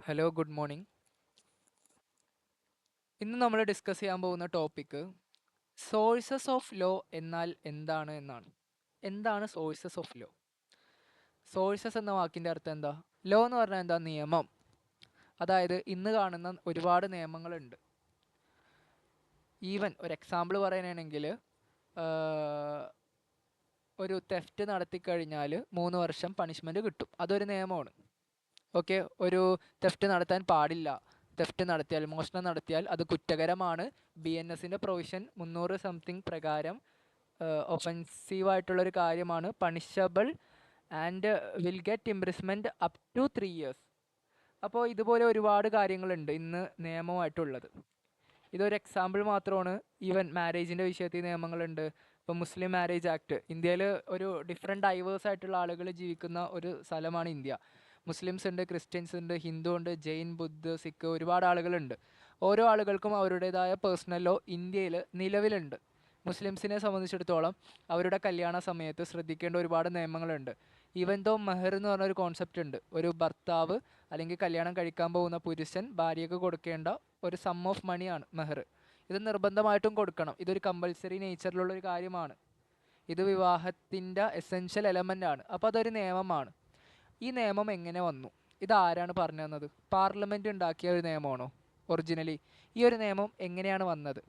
Hello, good morning. ഇന്ന് നമ്മൾ discuss ചെയ്യാൻ പോകുന്ന ടോപ്പിക്ക് സോഴ്സസ് ഓഫ് ലോ എന്നാൽ എന്താണ് എന്നാണ്. എന്താണ് സോഴ്സസ് ഓഫ് ലോ? സോഴ്സസ് എന്ന വാക്കിൻ്റെ അർത്ഥം എന്താ? ലോ എന്ന് പറഞ്ഞാൽ എന്താ? നിയമം. അതായത് ഇന്ന് കാണുന്ന ഒരുപാട് നിയമങ്ങളുണ്ട്. ഈവൻ ഒരു എക്സാമ്പിൾ പറയാനാണെങ്കിൽ ഒരു തെഫ്റ്റ് നടത്തിക്കഴിഞ്ഞാൽ 3 വർഷം പണിഷ്മെൻറ്റ് കിട്ടും. അതൊരു നിയമമാണ്. ഓക്കെ, ഒരു തെഫ്റ്റ് നടത്താൻ പാടില്ല. തെഫ്റ്റ് നടത്തിയാൽ, മോഷണം നടത്തിയാൽ അത് കുറ്റകരമാണ്. BNSൻ്റെ പ്രൊവിഷൻ 300 സംതിങ് പ്രകാരം ഒഫൻസീവായിട്ടുള്ളൊരു കാര്യമാണ്. Punishable and will get imprisonment up to 3 years. അപ്പോൾ ഇതുപോലെ ഒരുപാട് കാര്യങ്ങളുണ്ട് ഇന്ന് നിയമമായിട്ടുള്ളത്. ഇതൊരു എക്സാമ്പിൾ മാത്രമാണ്. ഈവൻ മാരേജിൻ്റെ വിഷയത്തിൽ നിയമങ്ങളുണ്ട്. ഇപ്പോൾ മുസ്ലിം മാരേജ് ആക്ട്, ഇന്ത്യയിൽ ഒരു ഡിഫറെൻറ്റ് ഡൈവേഴ്സ് ആയിട്ടുള്ള ആളുകൾ ജീവിക്കുന്ന ഒരു സ്ഥലമാണ് ഇന്ത്യ. മുസ്ലിംസ് ഉണ്ട്, ക്രിസ്ത്യൻസ് ഉണ്ട്, ഹിന്ദു ഉണ്ട്, ജെയിൻ, ബുദ്ധ, സിഖ്, ഒരുപാട് ആളുകളുണ്ട്. ഓരോ ആളുകൾക്കും അവരുടേതായ പേഴ്സണൽ ലോ ഇന്ത്യയിൽ നിലവിലുണ്ട്. മുസ്ലിംസിനെ സംബന്ധിച്ചിടത്തോളം അവരുടെ കല്യാണ സമയത്ത് ശ്രദ്ധിക്കേണ്ട ഒരുപാട് നിയമങ്ങളുണ്ട്. ഈവൻ ദോ മെഹർ എന്ന് പറഞ്ഞൊരു കോൺസെപ്റ്റ് ഉണ്ട്. ഒരു ഭർത്താവ് അല്ലെങ്കിൽ കല്യാണം കഴിക്കാൻ പോകുന്ന പുരുഷൻ ഭാര്യയ്ക്ക് കൊടുക്കേണ്ട ഒരു സം ഓഫ് മണിയാണ് മെഹർ. ഇത് നിർബന്ധമായിട്ടും കൊടുക്കണം. ഇതൊരു കമ്പൽസറി നേച്ചറിലുള്ളൊരു കാര്യമാണ്. ഇത് വിവാഹത്തിൻ്റെ എസെൻഷ്യൽ എലമെൻ്റ് ആണ്. അപ്പോൾ അതൊരു നിയമമാണ്. ഈ നിയമം എങ്ങനെ വന്നു? ഇതാരാണ് പറഞ്ഞു തന്നത്? പാർലമെൻറ്റ് ഉണ്ടാക്കിയ ഒരു നിയമമാണോ ഒറിജിനലി? ഈ ഒരു നിയമം എങ്ങനെയാണ് വന്നത്?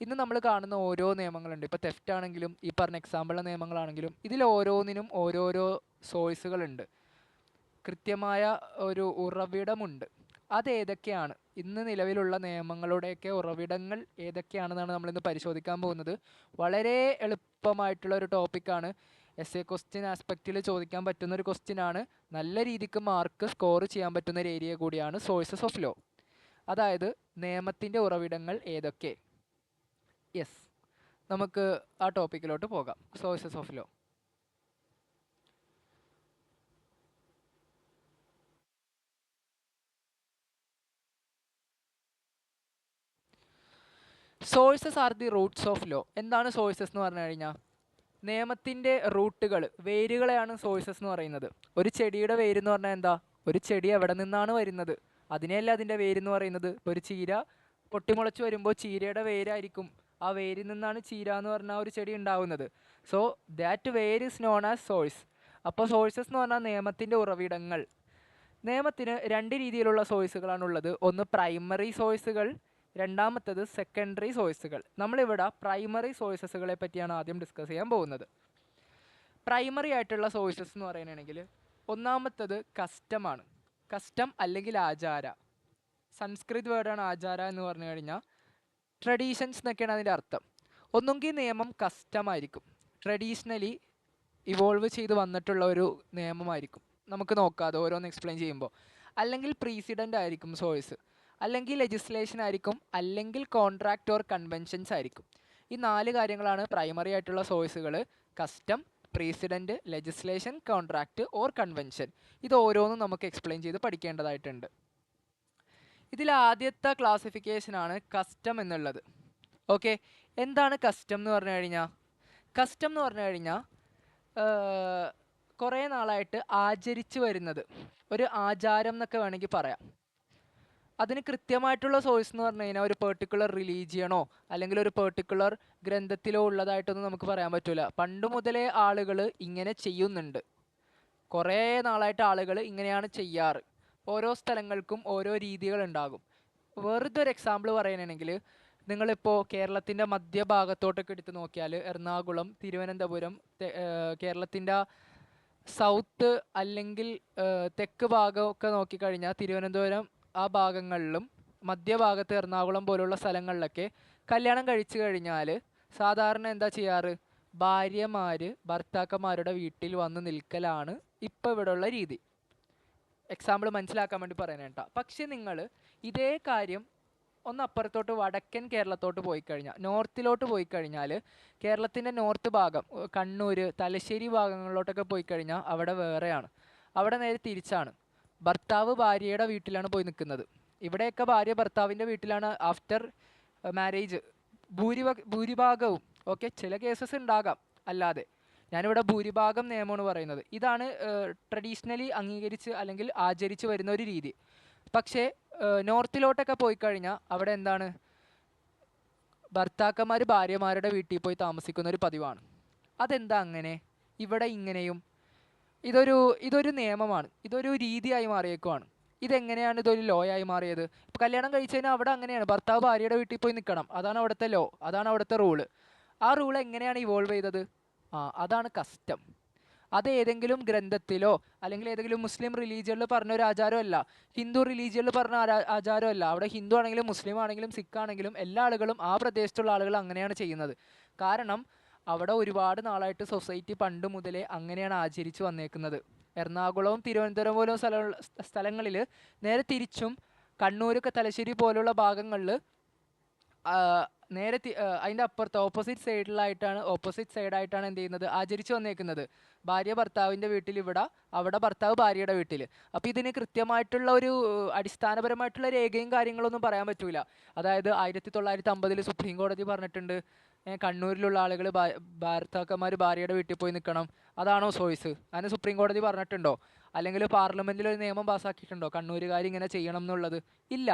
ഇന്ന് നമ്മൾ കാണുന്ന ഓരോ നിയമങ്ങളുണ്ട്. ഇപ്പോൾ തെഫ്റ്റ് ആണെങ്കിലും ഈ പറഞ്ഞ എക്സാമ്പിളിലെ നിയമങ്ങളാണെങ്കിലും ഇതിൽ ഓരോന്നിനും ഓരോരോ സോഴ്സുകളുണ്ട്. കൃത്യമായ ഒരു ഉറവിടമുണ്ട്. അതേതൊക്കെയാണ്? ഇന്ന് നിലവിലുള്ള നിയമങ്ങളുടെയൊക്കെ ഉറവിടങ്ങൾ ഏതൊക്കെയാണെന്നാണ് നമ്മളിന്ന് പരിശോധിക്കാൻ പോകുന്നത്. വളരെ എളുപ്പമായിട്ടുള്ള ഒരു ടോപ്പിക്കാണ്. എസ് എ ക്വസ്റ്റ്യൻ ആസ്പെക്റ്റിൽ ചോദിക്കാൻ പറ്റുന്ന ഒരു ക്വസ്റ്റ്യനാണ്. നല്ല രീതിക്ക് മാർക്ക് സ്കോർ ചെയ്യാൻ പറ്റുന്ന ഒരു ഏരിയ കൂടിയാണ് സോഴ്സസ് ഓഫ് ലോ. അതായത് നിയമത്തിൻ്റെ ഉറവിടങ്ങൾ ഏതൊക്കെ. യെസ്, നമുക്ക് ആ ടോപ്പിക്കിലോട്ട് പോകാം. Sources of law. Sources are the roots of law. എന്താണ് സോഴ്സസ് എന്ന് പറഞ്ഞു കഴിഞ്ഞാൽ? നിയമത്തിൻ്റെ റൂട്ടുകൾ, വേരുകളെയാണ് സോഴ്സസ് എന്ന് പറയുന്നത്. ഒരു ചെടിയുടെ വേര് എന്ന് പറഞ്ഞാൽ എന്താ? ഒരു ചെടി എവിടെ നിന്നാണ് വരുന്നത്, അതിനെയല്ല അതിൻ്റെ വേരെന്ന് പറയുന്നത്. ഒരു ചീര പൊട്ടിമുളച്ച് വരുമ്പോൾ ചീരയുടെ വേരായിരിക്കും. ആ വേരിൽ നിന്നാണ് ചീര എന്ന് പറഞ്ഞാൽ ഒരു ചെടി ഉണ്ടാവുന്നത്. സോ ദാറ്റ് വേര് ഇസ് നോൺ ആസ് സോഴ്സ്. അപ്പോൾ സോഴ്സസ് എന്ന് പറഞ്ഞാൽ നിയമത്തിൻ്റെ ഉറവിടങ്ങൾ. നിയമത്തിന് 2 രീതിയിലുള്ള സോഴ്സുകളാണുള്ളത്. ഒന്ന് പ്രൈമറി സോഴ്സുകൾ, രണ്ടാമത്തത് സെക്കൻഡറി സോഴ്സുകൾ. നമ്മളിവിടെ പ്രൈമറി സോഴ്സസുകളെ പറ്റിയാണ് ആദ്യം ഡിസ്കസ് ചെയ്യാൻ പോകുന്നത്. പ്രൈമറി ആയിട്ടുള്ള സോഴ്സസ് എന്ന് പറയുകയാണെങ്കിൽ ഒന്നാമത്തത് കസ്റ്റമാണ്. കസ്റ്റം അല്ലെങ്കിൽ ആചാര. സംസ്കൃത് വേർഡാണ് ആചാര എന്ന് പറഞ്ഞു കഴിഞ്ഞാൽ. ട്രഡീഷൻസ് എന്നൊക്കെയാണ് അതിൻ്റെ അർത്ഥം. ഒന്നുകിൽ നിയമം കസ്റ്റമായിരിക്കും, ട്രഡീഷണലി ഇവോൾവ് ചെയ്ത് വന്നിട്ടുള്ള ഒരു നിയമമായിരിക്കും. നമുക്ക് നോക്കാം അത് ഓരോന്ന് എക്സ്പ്ലെയിൻ ചെയ്യുമ്പോൾ. അല്ലെങ്കിൽ പ്രീസിഡൻ്റ് ആയിരിക്കും സോഴ്സ്, അല്ലെങ്കിൽ ലെജിസ്ലേഷൻ ആയിരിക്കും, അല്ലെങ്കിൽ കോൺട്രാക്റ്റ് ഓർ കൺവെൻഷൻസ് ആയിരിക്കും. ഈ 4 കാര്യങ്ങളാണ് പ്രൈമറി ആയിട്ടുള്ള സോഴ്സുകൾ. Custom, precedent, legislation, contract or convention. ഇത് ഓരോന്നും നമുക്ക് എക്സ്പ്ലെയിൻ ചെയ്ത് പഠിക്കേണ്ടതായിട്ടുണ്ട്. ഇതിൽ ആദ്യത്തെ ക്ലാസിഫിക്കേഷനാണ് കസ്റ്റം എന്നുള്ളത്. ഓക്കെ, എന്താണ് കസ്റ്റം എന്ന് പറഞ്ഞു കഴിഞ്ഞാൽ? കസ്റ്റം എന്ന് പറഞ്ഞു കഴിഞ്ഞാൽ കുറേ നാളായിട്ട് ആചരിച്ചു വരുന്നത് ഒരു ആചാരം എന്നൊക്കെ വേണമെങ്കിൽ പറയാം. അതിന് കൃത്യമായിട്ടുള്ള സോഴ്സ് എന്ന് പറഞ്ഞു കഴിഞ്ഞാൽ ഒരു പെർട്ടിക്കുലർ റിലീജിയണോ അല്ലെങ്കിൽ ഒരു പെർട്ടിക്കുലർ ഗ്രന്ഥത്തിലോ ഉള്ളതായിട്ടൊന്നും നമുക്ക് പറയാൻ പറ്റില്ല. പണ്ട് മുതലേ ആളുകൾ ഇങ്ങനെ ചെയ്യുന്നുണ്ട്. കുറേ നാളായിട്ട് ആളുകൾ ഇങ്ങനെയാണ് ചെയ്യാറ്. ഓരോ സ്ഥലങ്ങൾക്കും ഓരോ രീതികളുണ്ടാകും. വെറുതെ ഒരു എക്സാമ്പിൾ പറയുകയാണെങ്കിൽ, നിങ്ങളിപ്പോൾ കേരളത്തിൻ്റെ മധ്യഭാഗത്തോട്ടൊക്കെ എടുത്ത് നോക്കിയാൽ എറണാകുളം, തിരുവനന്തപുരം, കേരളത്തിൻ്റെ സൗത്ത് അല്ലെങ്കിൽ തെക്ക് ഭാഗമൊക്കെ നോക്കിക്കഴിഞ്ഞാൽ തിരുവനന്തപുരം ആ ഭാഗങ്ങളിലും മധ്യഭാഗത്ത് എറണാകുളം പോലുള്ള സ്ഥലങ്ങളിലൊക്കെ കല്യാണം കഴിച്ചു കഴിഞ്ഞാൽ സാധാരണ എന്താ ചെയ്യാറ്? ഭാര്യമാർ ഭർത്താക്കന്മാരുടെ വീട്ടിൽ വന്ന് നിൽക്കലാണ് ഇപ്പോൾ ഇവിടെ ഉള്ള രീതി. എക്സാമ്പിൾ മനസ്സിലാക്കാൻ വേണ്ടി പറയാനേട്ടാ. പക്ഷെ നിങ്ങൾ ഇതേ കാര്യം ഒന്ന് അപ്പുറത്തോട്ട് വടക്കൻ കേരളത്തോട്ട് പോയി കഴിഞ്ഞാൽ, നോർത്തിലോട്ട് പോയി കഴിഞ്ഞാൽ, കേരളത്തിൻ്റെ നോർത്ത് ഭാഗം കണ്ണൂർ, തലശ്ശേരി ഭാഗങ്ങളിലോട്ടൊക്കെ പോയി കഴിഞ്ഞാൽ അവിടെ വേറെയാണ്. അവിടെ നേരെ തിരിച്ചാണ്. ഭർത്താവ് ഭാര്യയുടെ വീട്ടിലാണ് പോയി നിൽക്കുന്നത്. ഇവിടെയൊക്കെ ഭാര്യ ഭർത്താവിൻ്റെ വീട്ടിലാണ് ആഫ്റ്റർ മാരേജ് ഭൂരിഭാഗവും. ഓക്കെ, ചില കേസസ് ഉണ്ടാകാം, അല്ലാതെ ഞാനിവിടെ ഭൂരിഭാഗം നിയമമാണ് പറയുന്നത്. ഇതാണ് ട്രഡീഷണലി അംഗീകരിച്ച് അല്ലെങ്കിൽ ആചരിച്ച് വരുന്ന ഒരു രീതി. പക്ഷേ നോർത്തിലോട്ടൊക്കെ പോയി കഴിഞ്ഞാൽ അവിടെ എന്താണ്, ഭർത്താക്കന്മാർ ഭാര്യമാരുടെ വീട്ടിൽ പോയി താമസിക്കുന്ന ഒരു പതിവാണ്. അതെന്താ അങ്ങനെ? ഇവിടെ ഇങ്ങനെയും ഇതൊരു നിയമമാണ്, ഇതൊരു രീതിയായി മാറിയേക്കുവാണ്. ഇതെങ്ങനെയാണ് ഇതൊരു ലോ ആയി മാറിയത്? ഇപ്പോൾ കല്യാണം കഴിച്ചു കഴിഞ്ഞാൽ അവിടെ അങ്ങനെയാണ്, ഭർത്താവ് ഭാര്യയുടെ വീട്ടിൽ പോയി നിൽക്കണം, അതാണ് അവിടുത്തെ ലോ, അതാണ് അവിടുത്തെ റൂള്. ആ റൂൾ എങ്ങനെയാണ് ഇവോൾവ് ചെയ്തത്? അതാണ് കസ്റ്റം. അത് ഏതെങ്കിലും ഗ്രന്ഥത്തിലോ അല്ലെങ്കിൽ ഏതെങ്കിലും മുസ്ലിം റിലീജിയനിൽ പറഞ്ഞ ഒരു ആചാരമല്ല, ഹിന്ദു റിലീജിയനിൽ പറഞ്ഞ ആചാരമല്ല. അവിടെ ഹിന്ദു ആണെങ്കിലും മുസ്ലിം ആണെങ്കിലും സിഖ് ആണെങ്കിലും എല്ലാ ആളുകളും ആ പ്രദേശത്തുള്ള ആളുകൾ അങ്ങനെയാണ് ചെയ്യുന്നത്. കാരണം അവിടെ ഒരുപാട് നാളായിട്ട് സൊസൈറ്റി പണ്ട് മുതലേ അങ്ങനെയാണ് ആചരിച്ചു വന്നേക്കുന്നത്. എറണാകുളവും തിരുവനന്തപുരം പോലും സ്ഥലങ്ങളിൽ നേരെ തിരിച്ചും, കണ്ണൂരൊക്കെ തലശ്ശേരി പോലുള്ള ഭാഗങ്ങളിൽ നേരെ അതിൻ്റെ അപ്പുറത്ത് ഓപ്പോസിറ്റ് സൈഡായിട്ടാണ് എന്ത് ചെയ്യുന്നത്, ആചരിച്ചു വന്നേക്കുന്നത്. ഭാര്യ ഭർത്താവിൻ്റെ വീട്ടിൽ ഇവിടെ, അവിടെ ഭർത്താവ് ഭാര്യയുടെ വീട്ടിൽ. അപ്പോൾ ഇതിന് കൃത്യമായിട്ടുള്ള ഒരു അടിസ്ഥാനപരമായിട്ടുള്ള രേഖയും കാര്യങ്ങളൊന്നും പറയാൻ പറ്റൂല. അതായത് 1950 സുപ്രീം കോടതി പറഞ്ഞിട്ടുണ്ട് കണ്ണൂരിലുള്ള ആളുകൾ ഭർത്താക്കന്മാർ ഭാര്യയുടെ വീട്ടിൽ പോയി നിൽക്കണം. അതാണോ ചോയ്സ്? അതിന് സുപ്രീം കോടതി പറഞ്ഞിട്ടുണ്ടോ? അല്ലെങ്കിൽ പാർലമെൻറ്റിൽ ഒരു നിയമം പാസ്സാക്കിയിട്ടുണ്ടോ കണ്ണൂരുകാർ ഇങ്ങനെ ചെയ്യണം എന്നുള്ളത്? ഇല്ല.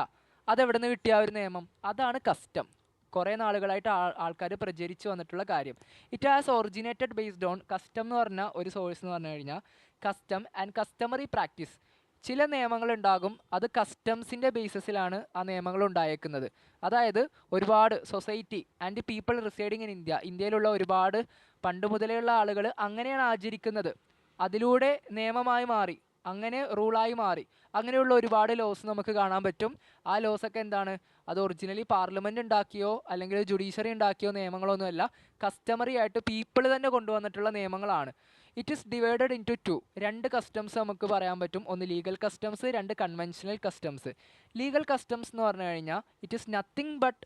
അതെവിടെ നിന്ന് കിട്ടിയ ഒരു നിയമം? അതാണ് കസ്റ്റം. കുറേ നാളുകളായിട്ട് ആൾക്കാർ പ്രചരിച്ചു വന്നിട്ടുള്ള കാര്യം. It has originated based on custom എന്ന് പറഞ്ഞ ഒരു സോഴ്സ് എന്ന് പറഞ്ഞു കഴിഞ്ഞാൽ കസ്റ്റം ആൻഡ് കസ്റ്റമറി പ്രാക്ടീസ്. ചില നിയമങ്ങൾ ഉണ്ടാകും, അത് കസ്റ്റംസിൻ്റെ ബേസിസിലാണ് ആ നിയമങ്ങൾ ഉണ്ടായേക്കുന്നത്. അതായത് ഒരുപാട് society and people residing in ഇന്ത്യയിലുള്ള ഒരുപാട് പണ്ട് മുതലേയുള്ള ആളുകൾ അങ്ങനെയാണ് ആചരിക്കുന്നത്. അതിലൂടെ നിയമമായി മാറി, അങ്ങനെ റൂളായി മാറി. അങ്ങനെയുള്ള ഒരുപാട് ലോസ് നമുക്ക് കാണാൻ പറ്റും. ആ ലോസൊക്കെ എന്താണ്, അത് ഒറിജിനലി പാർലമെൻറ്റ് ഉണ്ടാക്കിയോ അല്ലെങ്കിൽ ജുഡീഷ്യറി ഉണ്ടാക്കിയോ നിയമങ്ങളൊന്നുമല്ല, കസ്റ്റമറി ആയിട്ട് പീപ്പിൾ തന്നെ കൊണ്ടുവന്നിട്ടുള്ള നിയമങ്ങളാണ്. It is divided into രണ്ട് കസ്റ്റംസ് നമുക്ക് പറയാൻ പറ്റും. ഒന്ന് ലീഗൽ കസ്റ്റംസ്, രണ്ട് കൺവെൻഷണൽ കസ്റ്റംസ്. ലീഗൽ കസ്റ്റംസ് എന്ന് പറഞ്ഞു കഴിഞ്ഞാൽ it is nothing but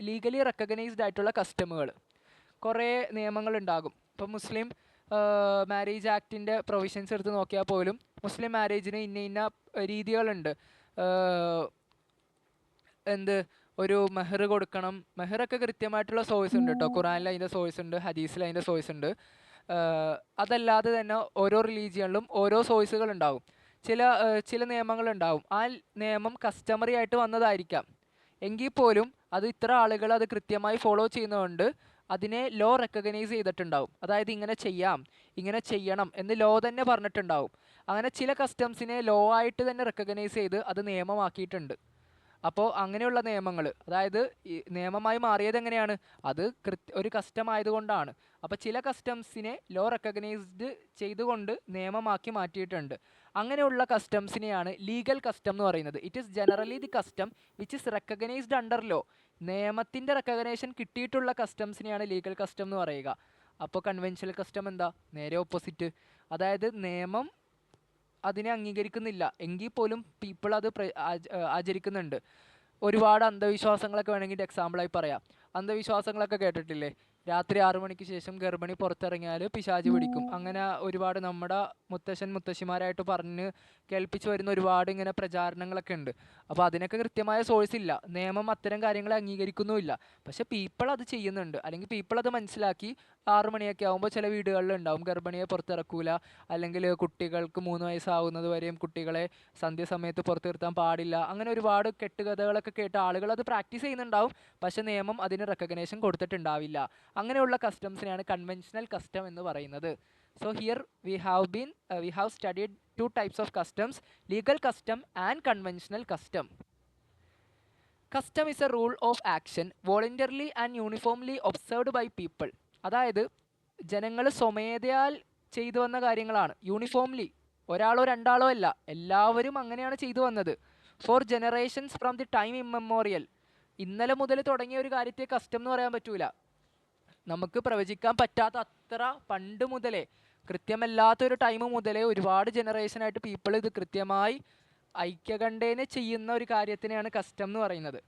legally recognised ആയിട്ടുള്ള കസ്റ്റമുകൾ. കുറേ നിയമങ്ങളുണ്ടാകും. ഇപ്പോൾ മുസ്ലിം മാരേജ് ആക്ടിൻ്റെ പ്രൊവിഷൻസ് എടുത്ത് നോക്കിയാൽ പോലും മുസ്ലിം മാരേജിന് ഇന്ന രീതികളുണ്ട്. ഒരു മെഹർ കൊടുക്കണം, മെഹറൊക്കെ കൃത്യമായിട്ടുള്ള സോഴ്സ് ഉണ്ട് കേട്ടോ. ഖുറാനിൽ അതിൻ്റെ സോഴ്സ് ഉണ്ട്, ഹദീസിൽ അതിൻ്റെ സോഴ്സ് ഉണ്ട്. അതല്ലാതെ തന്നെ ഓരോ റിലീജിയനിലും ഓരോ സോഴ്സുകൾ ഉണ്ടാവും. ചില നിയമങ്ങളുണ്ടാവും, ആ നിയമം കസ്റ്റമറി ആയിട്ട് വന്നതായിരിക്കാം, എങ്കിൽ പോലും അത് ഇത്ര ആളുകൾ അത് കൃത്യമായി ഫോളോ ചെയ്യുന്നതുകൊണ്ട് അതിനെ ലോ റെക്കഗ്നൈസ് ചെയ്തിട്ടുണ്ടാവും. അതായത് ഇങ്ങനെ ചെയ്യാം, ഇങ്ങനെ ചെയ്യണം എന്ന് ലോ തന്നെ പറഞ്ഞിട്ടുണ്ടാവും. അങ്ങനെ ചില കസ്റ്റംസിനെ ലോ ആയിട്ട് തന്നെ റെക്കഗ്നൈസ് ചെയ്ത് അത് നിയമമാക്കിയിട്ടുണ്ട്. അപ്പോൾ അങ്ങനെയുള്ള നിയമങ്ങൾ, അതായത് ഈ നിയമമായി മാറിയത് എങ്ങനെയാണ്, അത് ഒരു കസ്റ്റം ആയതുകൊണ്ടാണ്. അപ്പോൾ ചില കസ്റ്റംസിനെ ലോ റെക്കഗ്നൈസ്ഡ് ചെയ്തുകൊണ്ട് നിയമമാക്കി മാറ്റിയിട്ടുണ്ട്. അങ്ങനെയുള്ള കസ്റ്റംസിനെയാണ് ലീഗൽ കസ്റ്റം എന്ന് പറയുന്നത്. It is generally the custom which is recognised under law. നിയമത്തിൻ്റെ റെക്കഗ്നേഷൻ കിട്ടിയിട്ടുള്ള കസ്റ്റംസിനെയാണ് ലീഗൽ കസ്റ്റം എന്ന് പറയുക. അപ്പോൾ കൺവെൻഷണൽ കസ്റ്റം എന്താ? നേരെ ഓപ്പോസിറ്റ്. അതായത് നിയമം അതിനെ അംഗീകരിക്കുന്നില്ല, എങ്കിൽ പോലും പീപ്പിൾ അത് ആചരിക്കുന്നുണ്ട്. ഒരുപാട് അന്ധവിശ്വാസങ്ങളൊക്കെ വേണമെങ്കിൽ എക്സാമ്പിളായി പറയാം. അന്ധവിശ്വാസങ്ങളൊക്കെ കേട്ടിട്ടില്ലേ? രാത്രി 6 മണിക്ക് ശേഷം ഗർഭിണി പുറത്തിറങ്ങിയാൽ പിശാച് പിടിക്കും. അങ്ങനെ ഒരുപാട് നമ്മുടെ മുത്തശ്ശിമാരായിട്ട് പറഞ്ഞ് കേൾപ്പിച്ച് വരുന്ന ഒരുപാട് ഇങ്ങനെ പ്രചാരണങ്ങളൊക്കെ ഉണ്ട്. അപ്പോൾ അതിനൊക്കെ കൃത്യമായ സോഴ്സ് ഇല്ല, നിയമം അത്തരം കാര്യങ്ങളെ അംഗീകരിക്കുന്നുമില്ല. പക്ഷേ പീപ്പിൾ അത് ചെയ്യുന്നുണ്ട്, അല്ലെങ്കിൽ പീപ്പിൾ അത് മനസ്സിലാക്കി 6 മണിയൊക്കെ ആകുമ്പോൾ ചില വീടുകളിൽ ഉണ്ടാവും ഗർഭിണിയെ പുറത്തിറക്കൂല, അല്ലെങ്കിൽ കുട്ടികൾക്ക് 3 വയസ്സാവുന്നത് വരെയും കുട്ടികളെ സന്ധ്യസമയത്ത് പുറത്ത് നിർത്താൻ പാടില്ല. അങ്ങനെ ഒരുപാട് കെട്ടുകഥകളൊക്കെ കേട്ട് ആളുകൾ അത് പ്രാക്ടീസ് ചെയ്യുന്നുണ്ടാവും, പക്ഷേ നിയമം അതിന് റെക്കഗ്നേഷൻ കൊടുത്തിട്ടുണ്ടാവില്ല. അങ്ങനെയുള്ള കസ്റ്റംസിനെയാണ് കൺവെൻഷണൽ കസ്റ്റം എന്ന് പറയുന്നത്. So here we have studied 2 types of customs, legal custom and conventional custom. Custom is a rule of action voluntarily and uniformly observed by people. അതായത് ജനങ്ങൾ സ്വമേധയാൽ ചെയ്തു വന്ന കാര്യങ്ങളാണ്. യൂണിഫോംലി, ഒരാളോ രണ്ടാളോ അല്ല, എല്ലാവരും അങ്ങനെയാണ് ചെയ്തു വന്നത്. For generations from the time immemorial. ഇന്നലെ മുതൽ തുടങ്ങിയ ഒരു കാര്യത്തെ കസ്റ്റം എന്ന് പറയാൻ പറ്റൂല. നമുക്ക് പ്രവചിക്കാൻ പറ്റാത്ത അത്ര പണ്ട് മുതലേ, കൃത്യമല്ലാത്തൊരു ടൈം മുതലേ ഒരുപാട് ജനറേഷനായിട്ട് പീപ്പിൾ ഇത് കൃത്യമായി ഐക്യകണ്ഠേന ചെയ്യുന്ന ഒരു കാര്യത്തിനെയാണ് കസ്റ്റം എന്ന് പറയുന്നത്.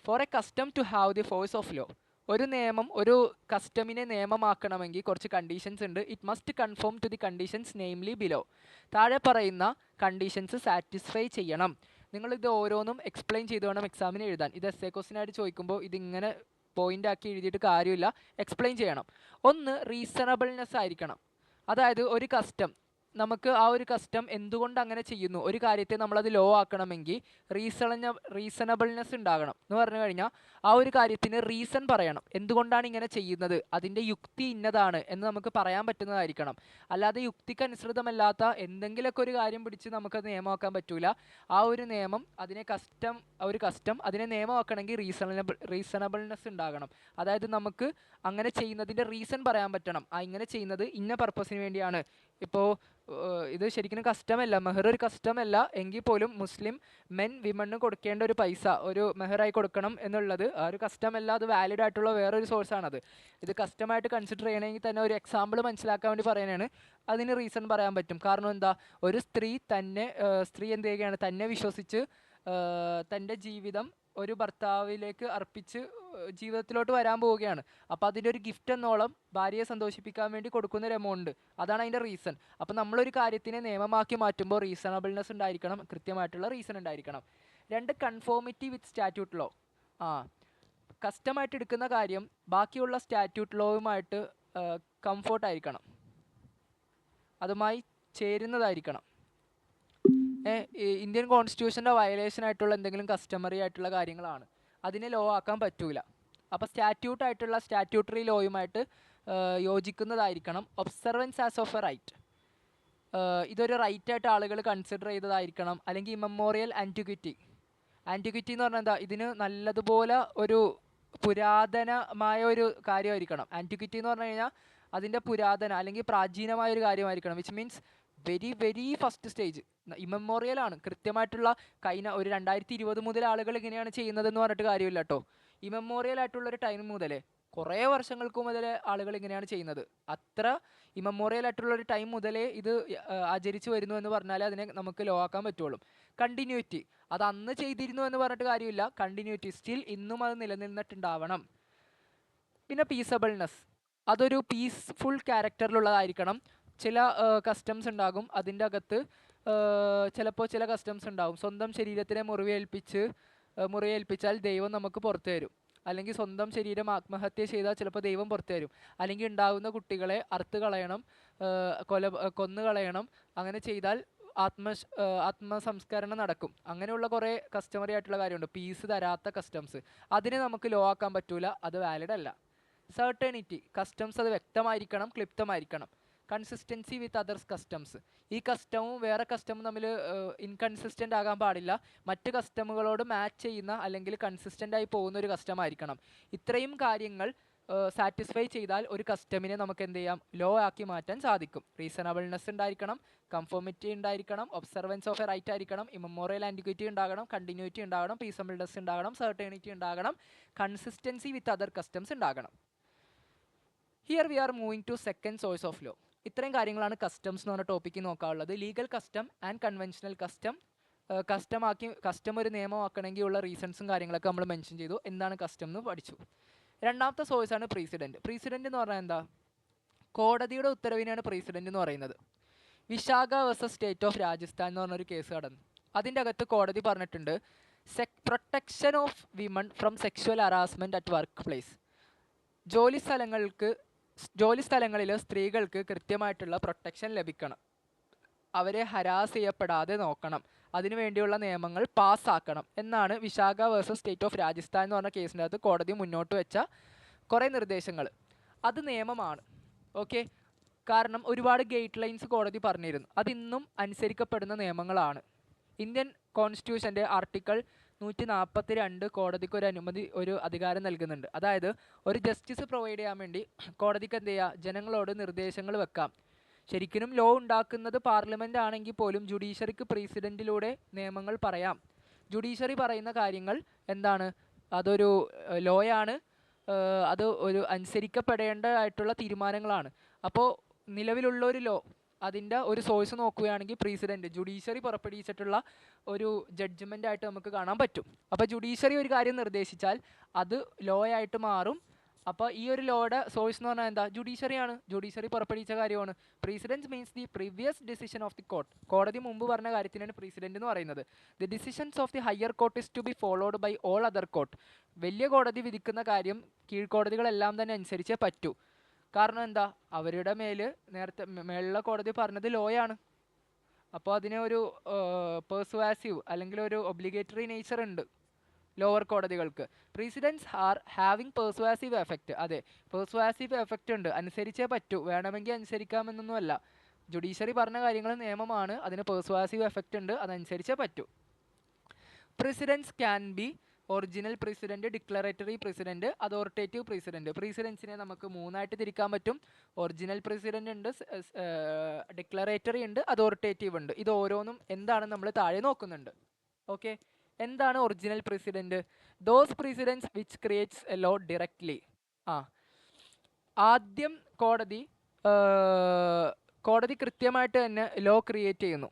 For a custom to have the force of law. ഒരു നിയമം, ഒരു കസ്റ്റമിനെ നിയമമാക്കണമെങ്കിൽ കുറച്ച് കണ്ടീഷൻസ് ഉണ്ട്. It must conform to the conditions namely below. താഴെ പറയുന്ന കണ്ടീഷൻസ് സാറ്റിസ്ഫൈ ചെയ്യണം. നിങ്ങളിത് ഓരോന്നും എക്സ്പ്ലെയിൻ ചെയ്ത് വേണം എക്സാമിന് എഴുതാൻ. ഇത് എസ്സേ ക്വസ്റ്റ്യനായിട്ട് ചോദിക്കുമ്പോൾ ഇതിങ്ങനെ പോയിന്റ് ആക്കി എഴുതിയിട്ട് കാര്യമില്ല, എക്സ്പ്ലെയിൻ ചെയ്യണം. ഒന്ന്, റീസണബിൾനെസ് ആയിരിക്കണം. അതായത് ഒരു കസ്റ്റം നമുക്ക് ആ ഒരു കസ്റ്റം എന്തുകൊണ്ട് അങ്ങനെ ചെയ്യുന്നു, ഒരു കാര്യത്തെ നമ്മളത് ലോ ആക്കണമെങ്കിൽ റീസണബിൾനെസ് ഉണ്ടാകണം. എന്ന് പറഞ്ഞു കഴിഞ്ഞാൽ ആ ഒരു കാര്യത്തിന് റീസൺ പറയണം, എന്തുകൊണ്ടാണ് ഇങ്ങനെ ചെയ്യുന്നത്, അതിൻ്റെ യുക്തി ഇന്നതാണ് എന്ന് നമുക്ക് പറയാൻ പറ്റുന്നതായിരിക്കണം. അല്ലാതെ യുക്തിക്കനുസൃതമല്ലാത്ത എന്തെങ്കിലുമൊക്കെ ഒരു കാര്യം പിടിച്ച് നമുക്കത് നിയമമാക്കാൻ പറ്റൂല. ആ ഒരു നിയമം അതിനെ കസ്റ്റം അതിനെ നിയമമാക്കണമെങ്കിൽ റീസണബിൾനെസ് ഉണ്ടാകണം. അതായത് നമുക്ക് അങ്ങനെ ചെയ്യുന്നതിൻ്റെ റീസൺ പറയാൻ പറ്റണം. ഇങ്ങനെ ചെയ്യുന്നത് ഇന്ന പർപ്പസിന് വേണ്ടിയാണ്. ഇപ്പോൾ ഇത് ശരിക്കും കസ്റ്റമല്ല, മെഹർ ഒരു കസ്റ്റമല്ല എങ്കിൽ പോലും മുസ്ലിം മെൻ വിമണ് കൊടുക്കേണ്ട ഒരു പൈസ ഒരു മെഹറായി കൊടുക്കണം എന്നുള്ളത് ആ ഒരു കസ്റ്റമല്ല, അത് വാലിഡ് ആയിട്ടുള്ള വേറൊരു സോഴ്സാണത്. ഇത് കസ്റ്റമായിട്ട് കൺസിഡർ ചെയ്യണമെങ്കിൽ തന്നെ ഒരു എക്സാമ്പിൾ മനസ്സിലാക്കാൻ വേണ്ടി പറയുന്നതാണ്. അതിന് റീസൺ പറയാൻ പറ്റും. കാരണം എന്താ, ഒരു സ്ത്രീ എന്ത് ചെയ്യുകയാണ്, തന്നെ വിശ്വസിച്ച് തൻ്റെ ജീവിതം ഒരു ഭർത്താവിലേക്ക് അർപ്പിച്ച് ജീവിതത്തിലോട്ട് വരാൻ പോവുകയാണ്. അപ്പോൾ അതിൻ്റെ ഒരു ഗിഫ്റ്റ് എന്നോളം ഭാര്യയെ സന്തോഷിപ്പിക്കാൻ വേണ്ടി കൊടുക്കുന്ന ഒരു എമൗണ്ട്, അതാണ് അതിൻ്റെ റീസൺ. അപ്പോൾ നമ്മളൊരു കാര്യത്തിനെ നിയമമാക്കി മാറ്റുമ്പോൾ റീസണബിൾനെസ് ഉണ്ടായിരിക്കണം, കൃത്യമായിട്ടുള്ള റീസൺ ഉണ്ടായിരിക്കണം. 2, കൺഫോമിറ്റി വിത്ത് സ്റ്റാറ്റ്യൂട്ട് ലോ. കസ്റ്റമായിട്ട് എടുക്കുന്ന കാര്യം ബാക്കിയുള്ള സ്റ്റാറ്റ്യൂട്ട് ലോയുമായിട്ട് കംഫോർട്ടായിരിക്കണം, അതുമായി ചേരുന്നതായിരിക്കണം. ഇന്ത്യൻ കോൺസ്റ്റിറ്റ്യൂഷൻ്റെ വയലേഷൻ ആയിട്ടുള്ള എന്തെങ്കിലും കസ്റ്റമറി ആയിട്ടുള്ള കാര്യങ്ങളാണ്, അതിനെ ലോ ആക്കാൻ പറ്റൂല. അപ്പോൾ സ്റ്റാറ്റ്യൂട്ടറി ലോയുമായിട്ട് യോജിക്കുന്നതായിരിക്കണം. Observance as of a right, ഇതൊരു റൈറ്റായിട്ട് ആളുകൾ കൺസിഡർ ചെയ്തതായിരിക്കണം. അല്ലെങ്കിൽ ഇമ്മമോറിയൽ ആൻറ്റിക്വിറ്റി എന്ന് പറഞ്ഞാൽ എന്താ, ഇതിന് നല്ലതുപോലെ ഒരു പുരാതനമായ ഒരു കാര്യമായിരിക്കണം. ആൻറ്റിക്വിറ്റി എന്ന് പറഞ്ഞു കഴിഞ്ഞാൽ അതിൻ്റെ പുരാതന അല്ലെങ്കിൽ പ്രാചീനമായ ഒരു കാര്യമായിരിക്കണം. Which means very first stage immemorial ആണ്. കൃത്യമായിട്ടുള്ള ഒരു 2020 മുതൽ ആളുകൾ ഇങ്ങനെയാണ് ചെയ്യുന്നതെന്ന് പറഞ്ഞിട്ട് കാര്യമില്ല കേട്ടോ. ഇമ്മമോറിയൽ ആയിട്ടുള്ളൊരു ടൈം മുതലേ, കുറേ വർഷങ്ങൾക്ക് മുതലേ ആളുകൾ ഇങ്ങനെയാണ് ചെയ്യുന്നത്. അത്ര ഇമ്മമോറിയൽ ആയിട്ടുള്ളൊരു ടൈം മുതലേ ഇത് ആചരിച്ചു വരുന്നു എന്ന് പറഞ്ഞാലേ അതിനെ നമുക്ക് ലോ ആക്കാൻ പറ്റുള്ളൂ. കണ്ടിന്യൂറ്റി, അത് അന്ന് ചെയ്തിരുന്നു എന്ന് പറഞ്ഞിട്ട് കാര്യമില്ല, കണ്ടിന്യൂറ്റി സ്റ്റിൽ ഇന്നും അത് നിലനിന്നിട്ടുണ്ടാവണം. പിന്നെ പീസബിൾനെസ്, അതൊരു പീസ്ഫുൾ ക്യാരക്ടറിലുള്ളതായിരിക്കണം. ചില കസ്റ്റംസ് ഉണ്ടാകും, അതിൻ്റെ അകത്ത് ചിലപ്പോൾ ചില കസ്റ്റംസ് ഉണ്ടാകും, സ്വന്തം ശരീരത്തിനെ മുറിവേൽപ്പിച്ചാൽ ദൈവം നമുക്ക് പുറത്തു തരും, അല്ലെങ്കിൽ സ്വന്തം ശരീരം ആത്മഹത്യ ചെയ്താൽ ചിലപ്പോൾ ദൈവം പുറത്തു തരും, അല്ലെങ്കിൽ ഉണ്ടാകുന്ന കുട്ടികളെ അറുത്ത് കളയണം, കൊന്നു കളയണം, അങ്ങനെ ചെയ്താൽ ആത്മസംസ്കരണം നടക്കും. അങ്ങനെയുള്ള കുറേ കസ്റ്റമറി ആയിട്ടുള്ള കാര്യമുണ്ട്, പീസ് തരാത്ത കസ്റ്റംസ്. അതിനെ നമുക്ക് ലോ ആക്കാൻ പറ്റൂല, അത് വാലിഡ് അല്ല. സർട്ടനിറ്റി, കസ്റ്റംസ് അത് വ്യക്തമായിരിക്കണം, ക്ലിപ്തമായിരിക്കണം. കൺസിസ്റ്റൻസി വിത്ത് അതേഴ്സ് കസ്റ്റംസ്, ഈ കസ്റ്റമും വേറെ കസ്റ്റമും തമ്മിൽ ഇൻകൺസിസ്റ്റൻ്റ് ആകാൻ പാടില്ല. മറ്റ് കസ്റ്റമുകളോട് മാച്ച് ചെയ്യുന്ന അല്ലെങ്കിൽ കൺസിസ്റ്റൻ്റ് ആയി പോകുന്ന ഒരു കസ്റ്റം ആയിരിക്കണം. ഇത്രയും കാര്യങ്ങൾ സാറ്റിസ്ഫൈ ചെയ്താൽ ഒരു കസ്റ്റമിനെ നമുക്ക് എന്ത് ചെയ്യാം, ലോ ആക്കി മാറ്റാൻ സാധിക്കും. റീസണബിൾനെസ് ഉണ്ടായിരിക്കണം, കൺഫോമിറ്റി ഉണ്ടായിരിക്കണം, ഒബ്സർവൻസ് ഓഫ് എ റൈറ്റ് ആയിരിക്കണം, ഇമ്മമോറിയൽ ആൻറ്റിക്വിറ്റി ഉണ്ടാകണം, കണ്ടിന്യൂറ്റി ഉണ്ടാകണം, പീസബിൾനെസ് ഉണ്ടാകണം, സർട്ടനിറ്റി ഉണ്ടാകണം, കൺസിസ്റ്റൻസി വിത്ത് അതർ കസ്റ്റംസ് ഉണ്ടാകണം. Here we are moving to second source of law. ഇത്രയും കാര്യങ്ങളാണ് കസ്റ്റംസ് എന്ന് പറഞ്ഞ ടോപ്പിക്ക് നോക്കാനുള്ളത്. Legal custom and conventional custom. Custom ഒരു നിയമമാക്കണമെങ്കിൽ ഉള്ള റീസൺസും കാര്യങ്ങളൊക്കെ നമ്മൾ മെൻഷൻ ചെയ്തു. എന്താണ് കസ്റ്റം എന്ന് പഠിച്ചു. രണ്ടാമത്തെ സോഴ്സാണ് പ്രീസിഡൻറ്റ്. പ്രീസിഡൻറ്റ് എന്ന് പറഞ്ഞാൽ എന്താ, കോടതിയുടെ ഉത്തരവിനെയാണ് പ്രീസിഡൻറ്റ് എന്ന് പറയുന്നത്. Vishakha versus state of Rajasthan എന്ന് പറഞ്ഞൊരു കേസ് കടന്നു. അതിൻ്റെ അകത്ത് കോടതി പറഞ്ഞിട്ടുണ്ട്, protection of women from sexual harassment at work place. ജോലി സ്ഥലങ്ങളിൽ സ്ത്രീകൾക്ക് കൃത്യമായിട്ടുള്ള പ്രൊട്ടക്ഷൻ ലഭിക്കണം, അവരെ ഹരാസ് ചെയ്യപ്പെടാതെ നോക്കണം, അതിനുവേണ്ടിയുള്ള നിയമങ്ങൾ പാസ്സാക്കണം എന്നാണ് Vishakha versus state of Rajasthan എന്ന് പറഞ്ഞ കേസിൻ്റെ അകത്ത് കോടതി മുന്നോട്ട് വെച്ച കുറേ നിർദ്ദേശങ്ങൾ. അത് നിയമമാണ്, ഓക്കെ. കാരണം ഒരുപാട് ഗൈഡ് ലൈൻസ് കോടതി പറഞ്ഞിരുന്നു, അതിന്നും അനുസരിക്കപ്പെടുന്ന നിയമങ്ങളാണ്. ഇന്ത്യൻ കോൺസ്റ്റിറ്റ്യൂഷൻ്റെ ആർട്ടിക്കിൾ 142 കോടതിക്ക് ഒരു അധികാരം നൽകുന്നുണ്ട്. അതായത് ഒരു ജസ്റ്റിസ് പ്രൊവൈഡ് ചെയ്യാൻ വേണ്ടി കോടതിക്ക് എന്ത് ചെയ്യുക, ജനങ്ങളോട് നിർദ്ദേശങ്ങൾ വെക്കാം. ശരിക്കും ലോ ഉണ്ടാക്കുന്നത് പാർലമെൻ്റ് ആണെങ്കിൽ പോലും ജുഡീഷ്യറിക്ക് പ്രസിഡൻറ്റിലൂടെ നിയമങ്ങൾ പറയാം. ജുഡീഷ്യറി പറയുന്ന കാര്യങ്ങൾ എന്താണ്, അതൊരു ലോയാണ്, അത് ഒരു അനുസരിക്കപ്പെടേണ്ടതായിട്ടുള്ള തീരുമാനങ്ങളാണ്. അപ്പോൾ നിലവിലുള്ള ഒരു ലോ, അതിൻ്റെ ഒരു സോഴ്സ് നോക്കുകയാണെങ്കിൽ പ്രസിഡൻറ്റ്, ജുഡീഷ്യറി പുറപ്പെടുവിച്ചിട്ടുള്ള ഒരു ജഡ്ജ്മെൻ്റ് ആയിട്ട് നമുക്ക് കാണാൻ പറ്റും. അപ്പോൾ ജുഡീഷ്യറി ഒരു കാര്യം നിർദ്ദേശിച്ചാൽ അത് ലോ ആയിട്ട് മാറും. അപ്പോൾ ഈ ഒരു ലോയുടെ സോഴ്സ് എന്ന് പറഞ്ഞാൽ എന്താ, ജുഡീഷ്യറിയാണ്, ജുഡീഷ്യറി പുറപ്പെടുവിച്ച കാര്യമാണ്. Precedent means the previous decision of the court. കോടതി മുമ്പ് പറഞ്ഞ കാര്യത്തിനാണ് പ്രസിഡൻറ്റ് എന്ന് പറയുന്നത്. The decisions of the higher court is to be followed by all other court. വലിയ കോടതി വിധിക്കുന്ന കാര്യം കീഴ്ക്കോടതികളെല്ലാം തന്നെ അനുസരിച്ചേ പറ്റൂ. കാരണം എന്താ, അവരുടെ മേല് നേരത്തെ മേളിലെ കോടതി പറഞ്ഞത് ലോയാണ്. അപ്പോൾ അതിന് ഒരു പെർസുവാസീവ് അല്ലെങ്കിൽ ഒരു ഒബ്ലിഗേറ്ററി നേച്ചർ ഉണ്ട് ലോവർ കോടതികൾക്ക്. Precedents are having persuasive effect. അതെ, പെർസുവാസീവ് എഫക്റ്റ് ഉണ്ട്, അനുസരിച്ചേ പറ്റൂ, വേണമെങ്കിൽ അനുസരിക്കാമെന്നൊന്നുമല്ല. ജുഡീഷ്യറി പറഞ്ഞ കാര്യങ്ങൾ നിയമമാണ്, അതിന് പെർസുവാസീവ് എഫക്റ്റ് ഉണ്ട്, അതനുസരിച്ചേ പറ്റൂ. Precedents can be original precedent, declaratory precedent, authoritative precedent. പ്രസിഡൻസിനെ നമുക്ക് മൂന്നായിട്ട് തിരിക്കാൻ പറ്റും. ഒറിജിനൽ പ്രസിഡന്റ് ഉണ്ട്, ഡിക്ലറേറ്ററി ഉണ്ട്, അതോറിറ്റേറ്റീവ് ഉണ്ട്. ഇത് ഓരോന്നും എന്താണെന്ന് നമ്മൾ താഴെ നോക്കുന്നുണ്ട്. ഓക്കെ, എന്താണ് original precedent? Those precedents which creates a law directly. ആദ്യം കോടതി കൃത്യമായിട്ട് തന്നെ ലോ ക്രിയേറ്റ് ചെയ്യുന്നു.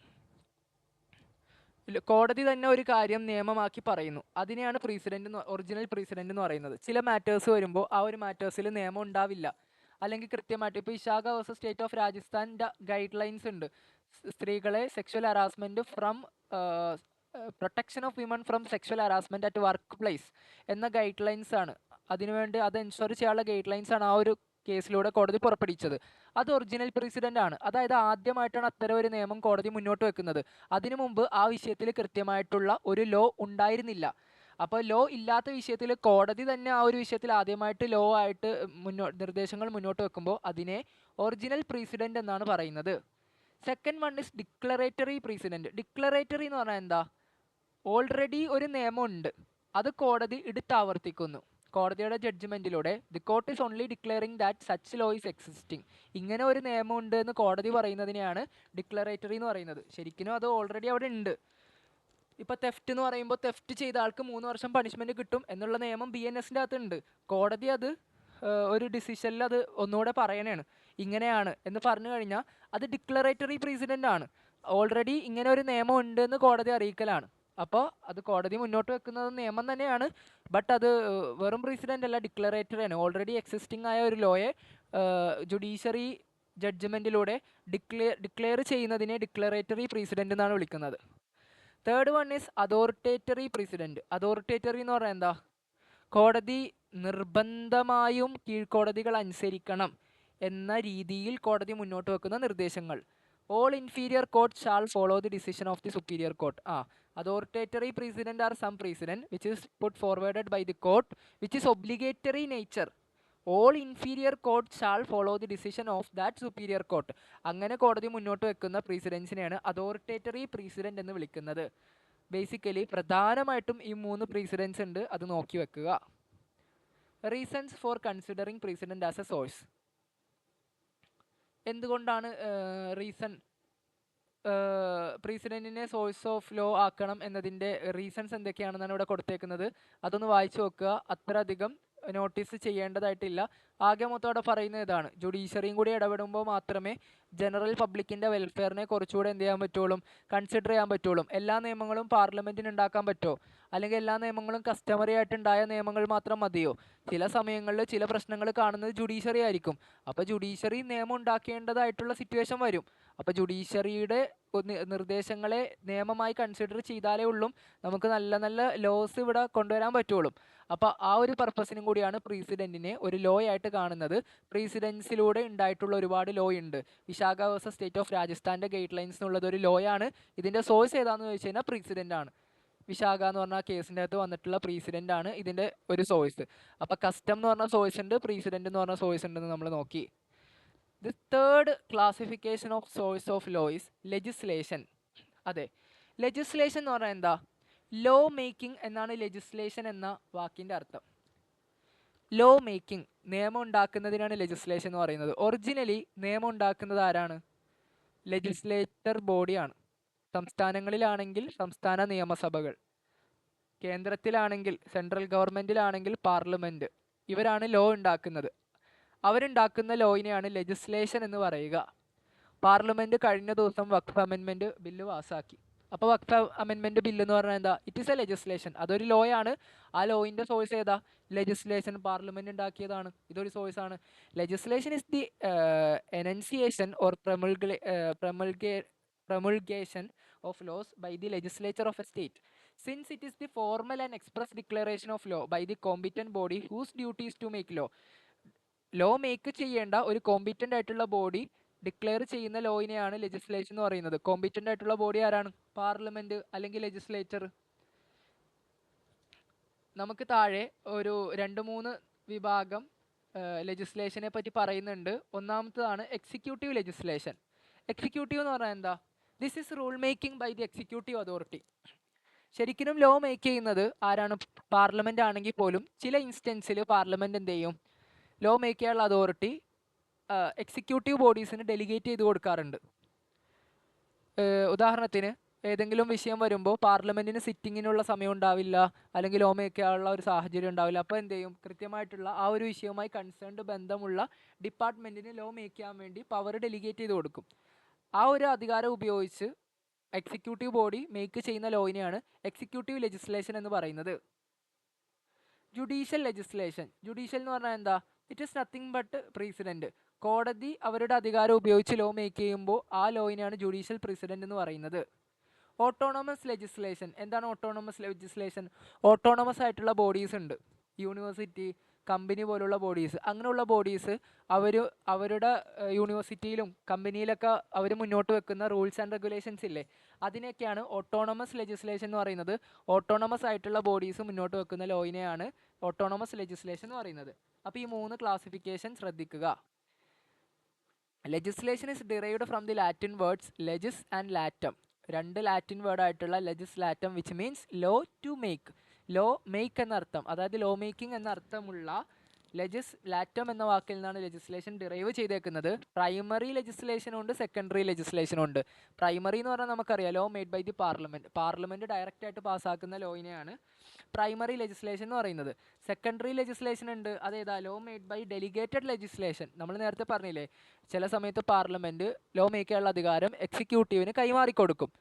കോടതി തന്നെ ഒരു കാര്യം നിയമമാക്കി പറയുന്നു, അതിനെയാണ് ഒറിജിനൽ പ്രസിഡന്റ് എന്ന് പറയുന്നത്. ചില മാറ്റേഴ്സ് വരുമ്പോൾ ആ ഒരു മാറ്റേഴ്സിൽ നിയമം ഉണ്ടാവില്ല, അല്ലെങ്കിൽ കൃത്യമായിട്ട് ഇപ്പോൾ വിശാഖ വേഴ്സസ് സ്റ്റേറ്റ് ഓഫ് രാജസ്ഥാൻ്റെ ഗൈഡ് ലൈൻസ് ഉണ്ട്. സ്ത്രീകളെ sexual harassment from protection of women from sexual harassment at workplace എന്ന ഗൈഡ് ലൈൻസ് ആണ്. അതിനുവേണ്ടി അത് എൻഷുർ ചെയ്യാനുള്ള ഗൈഡ് ലൈൻസ് ആണ് ആ ഒരു കേസിലൂടെ കോടതി പുറപ്പെടുവിച്ചത്. അത് ഒറിജിനൽ പ്രസിഡന്റ് ആണ്. അതായത് ആദ്യമായിട്ടാണ് അത്തരം ഒരു നിയമം കോടതി മുന്നോട്ട് വെക്കുന്നത്. അതിനു മുമ്പ് ആ വിഷയത്തിൽ കൃത്യമായിട്ടുള്ള ഒരു ലോ ഉണ്ടായിരുന്നില്ല. അപ്പോൾ ലോ ഇല്ലാത്ത വിഷയത്തിൽ കോടതി തന്നെ ആ ഒരു വിഷയത്തിൽ ആദ്യമായിട്ട് ലോ ആയിട്ട് നിർദ്ദേശങ്ങൾ മുന്നോട്ട് വെക്കുമ്പോൾ അതിനെ ഒറിജിനൽ പ്രസിഡന്റ് എന്നാണ് പറയുന്നത്. Second one is declaratory president. Declaratory എന്ന് പറഞ്ഞാൽ എന്താ, ഓൾറെഡി ഒരു നിയമം ഉണ്ട്, അത് കോടതി എടുത്താവർത്തിക്കുന്നു. കോടതിയുടെ ജഡ്ജ്മെന്റിലൂടെ the court is only declaring that such law is existing. ഇങ്ങനെ ഒരു നിയമം ഉണ്ട് എന്ന് കോടതി പറയുന്നതിനെയാണ് ഡിക്ലറേറ്ററി എന്ന് പറയുന്നത്. ശരിക്കും അത് ഓൾറെഡി അവിടെ ഉണ്ട്. ഇപ്പോൾ തെഫ്റ്റ് എന്ന് പറയുമ്പോൾ തെഫ്റ്റ് ചെയ്ത ആൾക്ക് 3 വർഷം പണിഷ്മെന്റ് കിട്ടും എന്നുള്ള നിയമം BNSന്റെ അകത്തുണ്ട്. കോടതി അത് ഒരു ഡിസിഷനിൽ അത് ഒന്നുകൂടെ പറയണേണ്, ഇങ്ങനെയാണ് എന്ന് പറഞ്ഞു കഴിഞ്ഞാൽ അത് ഡിക്ലറേറ്ററി പ്രസിഡന്റ് ആണ്. ഓൾറെഡി ഇങ്ങനെ ഒരു നിയമം ഉണ്ട് എന്ന് കോടതി അറിയിക്കലാണ്. അപ്പോൾ അത് കോടതി മുന്നോട്ട് വെക്കുന്നത് നിയമം തന്നെയാണ്, ബട്ട് അത് വെറും പ്രസിഡന്റ് അല്ല, ഡിക്ലറേറ്ററി ആണ്. ഓൾറെഡി എക്സിസ്റ്റിംഗ് ആയ ഒരു ലോയെ ജുഡീഷ്യറി ജഡ്ജ്മെന്റിലൂടെ ഡിക്ലെയർ ചെയ്യുന്നതിനെ ഡിക്ലറേറ്ററി പ്രസിഡന്റ് എന്നാണ് വിളിക്കുന്നത്. Third one is authoritatory precedent. Authoritatory എന്ന് പറഞ്ഞാൽ എന്താ, കോടതി നിർബന്ധമായും കീഴ്ക്കോടതികൾ അനുസരിക്കണം എന്ന രീതിയിൽ കോടതി മുന്നോട്ട് വെക്കുന്ന നിർദ്ദേശങ്ങൾ. All inferior court shall follow the decision of the superior court. Authoritatory precedent are some precedent which is put forwarded by the court which is obligatory nature. All inferior court shall follow the decision of that superior court. അങ്ങനെ കോടതി മുന്നോട്ട് വെക്കുന്ന പ്രസിഡൻസിനെയാണ് അതോറിറ്റേറ്ററി president എന്ന് വിളിക്കുന്നത്. Basically പ്രധാനമായിട്ടും ഈ 3 precedence ഉണ്ട്, അത് നോക്കി വെക്കുക. Reasons for considering president as A source. എന്തുകൊണ്ടാണ് പ്രസിഡന്റിനെ സോഴ്സ് ഓഫ് ലോ ആക്കണം എന്നതിൻ്റെ റീസൺസ് എന്തൊക്കെയാണെന്നാണ് ഇവിടെ കൊടുത്തേക്കുന്നത്. അതൊന്ന് വായിച്ചു നോക്കുക, അത്ര അധികം നോട്ടീസ് ചെയ്യേണ്ടതായിട്ടില്ല. ആകെ മൊത്തം പറയുന്നത് ഇതാണ്, ജുഡീഷ്യറിയും കൂടി ഇടപെടുമ്പോൾ മാത്രമേ ജനറൽ പബ്ലിക്കിൻ്റെ വെൽഫെയറിനെ കുറച്ചുകൂടെ എന്ത് ചെയ്യാൻ പറ്റുള്ളൂ, കൺസിഡർ ചെയ്യാൻ പറ്റുള്ളൂ. എല്ലാ നിയമങ്ങളും പാർലമെൻറ്റിന് ഉണ്ടാക്കാൻ പറ്റുമോ, അല്ലെങ്കിൽ എല്ലാ നിയമങ്ങളും കസ്റ്റമറി ആയിട്ടുണ്ടായ നിയമങ്ങൾ മാത്രം മതിയോ? ചില സമയങ്ങളിൽ ചില പ്രശ്നങ്ങൾ കാണുന്നത് ജുഡീഷ്യറി ആയിരിക്കും. അപ്പോൾ ജുഡീഷ്യറി നിയമം ഉണ്ടാക്കേണ്ടതായിട്ടുള്ള സിറ്റുവേഷൻ വരും. അപ്പോൾ ജുഡീഷ്യറിയുടെ നിർദ്ദേശങ്ങളെ നിയമമായി കൺസിഡർ ചെയ്താലേ ഉള്ളൂ നമുക്ക് നല്ല നല്ല ലോസ് ഇവിടെ കൊണ്ടുവരാൻ പറ്റുള്ളൂ. അപ്പോൾ ആ ഒരു പർപ്പസിനും കൂടിയാണ് പ്രസിഡന്റിനെ ഒരു ലോ ആയിട്ട് കാണുന്നത്. പ്രസിഡൻസിലൂടെ ഉണ്ടായിട്ടുള്ള ഒരുപാട് ലോ ഉണ്ട്. വിശാഖ വേഴ്സസ് സ്റ്റേറ്റ് ഓഫ് രാജസ്ഥാൻ്റെ ഗൈഡ് ലൈൻസ് എന്നുള്ളത് ഒരു ലോ ആണ്. ഇതിൻ്റെ സോഴ്സ് ഏതാണെന്ന് ചോദിച്ചു കഴിഞ്ഞാൽ പ്രസിഡന്റ് ആണ്. വിശാഖ എന്ന് പറഞ്ഞ കേസിൻ്റെ അകത്ത് വന്നിട്ടുള്ള പ്രസിഡന്റ് ആണ് ഇതിൻ്റെ ഒരു സോഴ്സ്. അപ്പോൾ കസ്റ്റം എന്ന് പറഞ്ഞ സോഴ്സ് ഉണ്ട്, പ്രസിഡന്റ് എന്ന് പറഞ്ഞ സോഴ്സ് ഉണ്ടെന്ന് നമ്മൾ നോക്കി. The third classification of swords of law is legislation. അതെ, ലെജിസ്ലേഷൻ എന്ന് പറഞ്ഞാൽ എന്താ, ലോ മേക്കിംഗ് എന്നാണ് ലെജിസ്ലേഷൻ എന്ന വാക്കിൻ്റെ അർത്ഥം. ലോ മേക്കിംഗ്, നിയമം ഉണ്ടാക്കുന്നതിനാണ് ലെജിസ്ലേഷൻ എന്ന് പറയുന്നത്. ഒറിജിനലി നിയമം ഉണ്ടാക്കുന്നത് ആരാണ്? ലെജിസ്ലേറ്റർ ബോഡിയാണ്. സംസ്ഥാനങ്ങളിലാണെങ്കിൽ സംസ്ഥാന നിയമസഭകൾ, കേന്ദ്രത്തിലാണെങ്കിൽ സെൻട്രൽ ഗവൺമെൻറ്റിലാണെങ്കിൽ പാർലമെൻറ്റ്, ഇവരാണ് ലോ ഉണ്ടാക്കുന്നത്. അവരുണ്ടാക്കുന്ന ലോയിനെയാണ് ലെജിസ്ലേഷൻ എന്ന് പറയുക. പാർലമെൻറ്റ് കഴിഞ്ഞ ദിവസം വഖഫ് അമെൻമെൻറ്റ് ബില്ല് പാസ്സാക്കി. അപ്പോൾ വഖഫ് അമെൻമെൻറ്റ് ബില്ല് എന്ന് പറഞ്ഞാൽ എന്താ, ഇറ്റ് ഈസ് എ ലെജിസ്ലേഷൻ. അതൊരു ലോ ആണ്. ആ ലോയിൻ്റെ സോഴ്സ് ഏതാ? ലെജിസ്ലേഷൻ, പാർലമെൻറ്റ് ഉണ്ടാക്കിയതാണ്, ഇതൊരു സോഴ്സാണ്. Legislation is the enunciation or promulgation of laws by the legislature of a state, since it is the formal and express declaration of law by the competent body whose duty is to make law. Law make ചെയ്യേണ്ട ഒരു competent ആയിട്ടുള്ള body declare ചെയ്യുന്ന ലോയിനെയാണ് legislation എന്ന് പറയുന്നത്. Competent ആയിട്ടുള്ള body ആരാണ്? Parliament അല്ലെങ്കിൽ legislature. നമുക്ക് താഴെ ഒരു 2-3 വിഭാഗം ലെജിസ്ലേഷനെ പറ്റി പറയുന്നുണ്ട്. ഒന്നാമത്തതാണ് എക്സിക്യൂട്ടീവ് ലെജിസ്ലേഷൻ. എക്സിക്യൂട്ടീവ് എന്ന് പറഞ്ഞാൽ എന്താ? This is rule making by the executive authority. ശരിക്കും ലോ മേക്ക് ചെയ്യുന്നത് ആരാണ്? പാർലമെൻറ്റ് ആണെങ്കിൽ പോലും ചില ഇൻസ്റ്റൻസിൽ പാർലമെൻറ്റ് എന്ത് ചെയ്യും? ലോ മേക്ക് ചെയ്യാനുള്ള അതോറിറ്റി എക്സിക്യൂട്ടീവ് ബോഡീസിന് ഡെലിഗേറ്റ് ചെയ്ത് കൊടുക്കാറുണ്ട്. ഉദാഹരണത്തിന് ഏതെങ്കിലും വിഷയം വരുമ്പോൾ പാർലമെൻറ്റിന് സിറ്റിങ്ങിനുള്ള സമയം ഉണ്ടാവില്ല, അല്ലെങ്കിൽ ലോ മേക്ക് ചെയ്യാനുള്ള ഒരു സാഹചര്യം ഉണ്ടാവില്ല. അപ്പോൾ എന്ത് ചെയ്യും? കൃത്യമായിട്ടുള്ള ആ ഒരു വിഷയവുമായി കൺസേൺഡ് ബന്ധമുള്ള ഡിപ്പാർട്ട്മെൻറ്റിന് ലോ മേക്ക് ചെയ്യാൻ വേണ്ടി പവർ ഡെലിഗേറ്റ് ചെയ്ത് കൊടുക്കും. ആ ഒരു അധികാരം ഉപയോഗിച്ച് എക്സിക്യൂട്ടീവ് ബോഡി മേക്ക് ചെയ്യുന്ന ലോയിനെയാണ് എക്സിക്യൂട്ടീവ് ലെജിസ്ലേഷൻ എന്ന് പറയുന്നത്. Judicial legislation. ജുഡീഷ്യൽ എന്ന് പറഞ്ഞാൽ എന്താ? It is nothing but president. കോടതി അവരുടെ അധികാരം ഉപയോഗിച്ച് ലോ മേക്ക് ചെയ്യുമ്പോൾ ആ ലോയിനെയാണ് ജുഡീഷ്യൽ പ്രസിഡൻറ്റ് എന്ന് പറയുന്നത്. Autonomous legislation. എന്താണ് ഓട്ടോണമസ് ലെജിസ്ലേഷൻ? ഓട്ടോണമസ് ആയിട്ടുള്ള ബോഡീസ് ഉണ്ട്. യൂണിവേഴ്സിറ്റി, കമ്പനി പോലുള്ള ബോഡീസ്. അങ്ങനെയുള്ള ബോഡീസ് അവരുടെ യൂണിവേഴ്സിറ്റിയിലും കമ്പനിയിലൊക്കെ അവർ മുന്നോട്ട് വെക്കുന്ന റൂൾസ് ആൻഡ് റെഗുലേഷൻസ് ഇല്ലേ, അതിനെയൊക്കെയാണ് ഓട്ടോണമസ് ലെജിസ്ലേഷൻ എന്ന് പറയുന്നത്. ഓട്ടോണമസ് ആയിട്ടുള്ള ബോഡീസ് മുന്നോട്ട് വെക്കുന്ന ലോയിനെയാണ് ഓട്ടോണമസ് ലെജിസ്ലേഷൻ എന്ന് പറയുന്നത്. അപ്പോൾ ഈ 3 ക്ലാസിഫിക്കേഷൻ ശ്രദ്ധിക്കുക. Legislation is derived from the Latin words legis and latum. 2 Latin word ആയിട്ടുള്ള legis latum which means law to make. Law make എന്നർത്ഥം, അതായത് ലോ മേക്കിംഗ് എന്നർത്ഥമുള്ള ലെജിസ് ലാറ്റം എന്ന വാക്കിൽ നിന്നാണ് ലെജിസ്ലേഷൻ ഡിറൈവ് ചെയ്തേക്കുന്നത്. പ്രൈമറി ലെജിസ്ലേഷൻ ഉണ്ട്, സെക്കൻഡറി ലെജിസ്ലേഷൻ ഉണ്ട്. പ്രൈമറി എന്ന് പറഞ്ഞാൽ നമുക്കറിയാം law made by the parliament. Parliament direct ആയിട്ട് പാസ്സാക്കുന്ന ലോയിനെയാണ് പ്രൈമറി ലെജിസ്ലേഷൻ എന്ന് പറയുന്നത്. സെക്കൻഡറി ലെജിസ്ലേഷൻ ഉണ്ട്, അതേതാ? Law made by delegated legislation. നമ്മൾ നേരത്തെ പറഞ്ഞില്ലേ, ചില സമയത്ത് പാർലമെൻറ്റ് ലോ മേക്ക് ചെയ്യാനുള്ള അധികാരം എക്സിക്യൂട്ടീവിന് കൈമാറിക്കൊടുക്കും.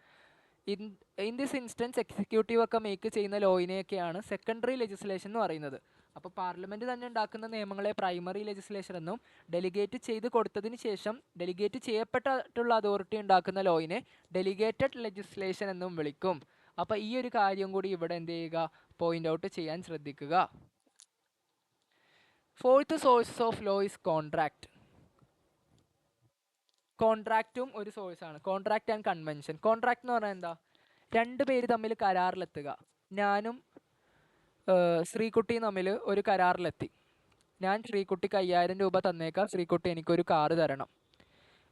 ഇൻ ദിസ് ഇൻസ്റ്റൻസ് എക്സിക്യൂട്ടീവ് ഒക്കെ മേക്ക് ചെയ്യുന്ന ലോയിനെയൊക്കെയാണ് സെക്കൻഡറി ലെജിസ്ലേഷൻ എന്ന് പറയുന്നത്. അപ്പോൾ പാർലമെൻറ്റ് തന്നെ ഉണ്ടാക്കുന്ന നിയമങ്ങളെ പ്രൈമറി ലെജിസ്ലേഷൻ എന്നും, ഡെലിഗേറ്റ് ചെയ്ത് കൊടുത്തതിന് ശേഷം ഡെലിഗേറ്റ് ചെയ്യപ്പെട്ടിട്ടുള്ള അതോറിറ്റി ഉണ്ടാക്കുന്ന ലോയിനെ ഡെലിഗേറ്റഡ് ലെജിസ്ലേഷൻ എന്നും വിളിക്കും. അപ്പോൾ ഈ ഒരു കാര്യം കൂടി ഇവിടെ എന്ത് ചെയ്യുക? പോയിന്റ് ഔട്ട് ചെയ്യാൻ ശ്രദ്ധിക്കുക. Fourth source of law is contract. കോൺട്രാക്റ്റും ഒരു സോഴ്സാണ്. Contract and convention. കോൺട്രാക്ട് എന്ന് പറഞ്ഞാൽ എന്താ? 2 പേര് തമ്മിൽ കരാറിലെത്തുക. ഞാനും ശ്രീകുട്ടിയും തമ്മിൽ ഒരു കരാറിലെത്തി. ഞാൻ ശ്രീകുട്ടിക്ക് 5000 രൂപ തന്നേക്കാം, ശ്രീകുട്ടി എനിക്കൊരു കാറ് തരണം.